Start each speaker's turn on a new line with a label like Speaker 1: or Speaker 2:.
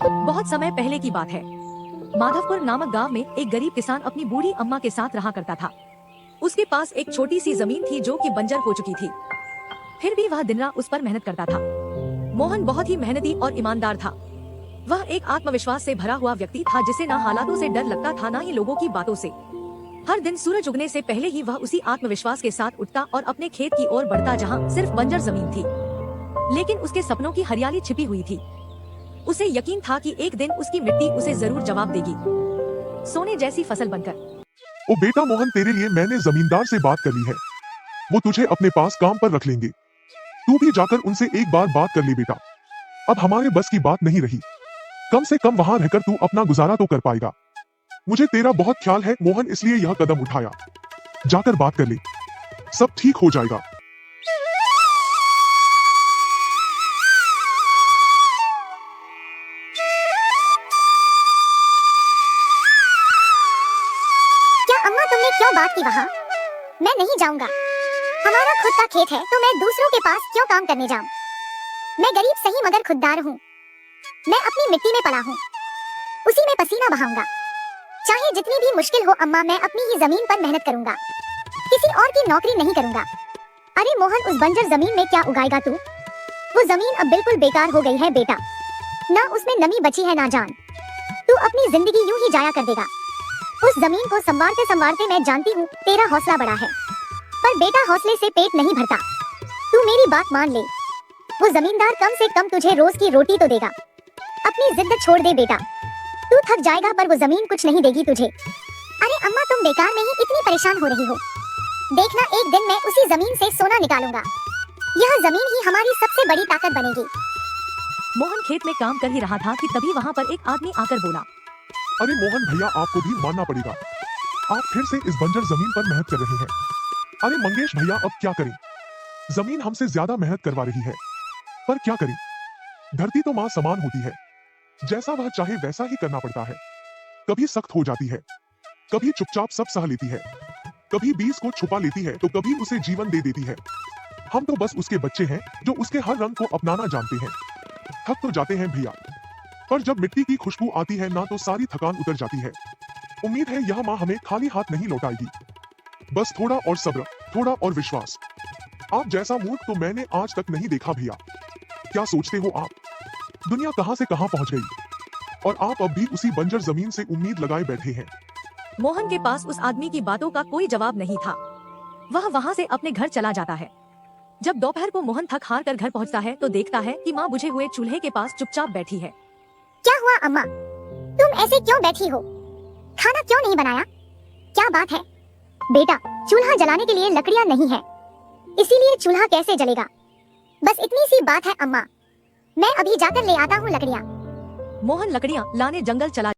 Speaker 1: बहुत समय पहले की बात है। माधवपुर नामक गांव में एक गरीब किसान अपनी बूढ़ी अम्मा के साथ रहा करता था। उसके पास एक छोटी सी जमीन थी जो कि बंजर हो चुकी थी। फिर भी वह दिन रात उस पर मेहनत करता था। मोहन बहुत ही मेहनती और ईमानदार था। वह एक आत्मविश्वास से भरा हुआ व्यक्ति था जिसे ना हालातों से डर लगता था ना ही लोगों की बातों से। हर दिन सूरज उगने से पहले ही वह उसी आत्मविश्वास के साथ उठता और अपने खेत की ओर बढ़ता जहाँ सिर्फ बंजर जमीन थी, लेकिन उसके सपनों की हरियाली छिपी हुई थी। उसे यकीन था कि एक दिन उसकी मिट्टी उसे जरूर जवाब देगी, सोने जैसी फसल बनकर।
Speaker 2: ओ बेटा मोहन, तेरे लिए मैंने जमींदार से बात कर ली है। वो तुझे अपने पास काम पर रख लेंगे। तू भी जाकर उनसे एक बार बात कर ले बेटा। अब हमारे बस की बात नहीं रही। कम से कम वहां रहकर तू अपना गुजारा तो कर पाएगा। मुझे तेरा बहुत ख्याल है मोहन, इसलिए यह कदम उठाया। जाकर बात कर ले, सब ठीक हो जाएगा।
Speaker 3: क्या अम्मा, तुमने क्यों बात की वहाँ? मैं नहीं जाऊंगा। हमारा खुद का खेत है तो मैं दूसरों के पास क्यों काम करने जाऊं? मैं गरीब सही मगर खुददार हूँ। मैं अपनी मिट्टी में पला हूँ, उसी में पसीना बहाऊंगा। चाहे जितनी भी मुश्किल हो अम्मा, मैं अपनी ही जमीन पर मेहनत करूंगा, किसी और की नौकरी नहीं करूंगा। अरे मोहन, उस बंजर जमीन में क्या उगाएगा तू? वो जमीन अब बिल्कुल बेकार हो गई है बेटा। ना उसमें नमी बची है ना जान। तू अपनी जिंदगी यूं ही जाया कर देगा। उस जमीन को संवारते संवारते मैं जानती हूँ तेरा हौसला बड़ा है, पर बेटा हौसले से पेट नहीं भरता। तू मेरी बात मान ले। वो जमींदार कम से कम तुझे रोज की रोटी तो देगा। अपनी जिद छोड़ दे बेटा। तू थक जाएगा पर वो जमीन कुछ नहीं देगी तुझे। अरे अम्मा, तुम बेकार में ही इतनी परेशान हो रही हो। देखना, एक दिन मैं उसी जमीन से सोना निकालूंगा। यह जमीन ही हमारी सबसे बड़ी ताकत बनेगी।
Speaker 1: मोहन खेत में काम कर ही रहा था कि तभी वहाँ पर एक आदमी आकर बोला,
Speaker 2: अरे मोहन भैया, आपको भी मानना पड़ेगा। आप फिर से इस बंजर जमीन पर मेहनत कर रहे हैं। अरे मंगेश भैया, अब क्या करें? जमीन हमसे ज्यादा मेहनत करवा रही है, पर क्या करें? धरती तो माँ समान होती है, जैसा वह चाहे वैसा ही करना पड़ता है। कभी सख्त हो जाती है, कभी चुपचाप सब सह लेती है, कभी बीज को छुपा लेती है तो कभी उसे जीवन दे देती है। हम तो बस उसके बच्चे हैं जो उसके हर रंग को अपनाना जानते हैं। थक तो जाते हैं भैया, पर जब मिट्टी की खुशबू आती है ना तो सारी थकान उतर जाती है। उम्मीद है यह माँ हमें खाली हाथ नहीं लौटाएगी। बस थोड़ा और सब्र, थोड़ा और विश्वास। आप जैसा मूर्ख तो मैंने आज तक नहीं देखा भैया। क्या सोचते हो आप? दुनिया कहां से कहां पहुंच गई और आप अब भी उसी बंजर जमीन से उम्मीद लगाए बैठे हैं।
Speaker 1: मोहन के पास उस आदमी की बातों का कोई जवाब नहीं था। वह वहाँ से अपने घर चला जाता है। जब दोपहर को मोहन थक हार कर घर पहुँचता है तो देखता है कि माँ बुझे हुए चूल्हे के पास चुपचाप बैठी है।
Speaker 3: क्या हुआ अम्मा, तुम ऐसे क्यों बैठी हो? खाना क्यों नहीं बनाया? क्या बात है? बेटा, चूल्हा जलाने के लिए लकड़ियाँ नहीं है, इसीलिए चूल्हा कैसे जलेगा? बस इतनी सी बात है अम्मा, मैं अभी जाकर ले आता हूँ लकड़ियाँ।
Speaker 1: मोहन लकड़ियाँ लाने जंगल चला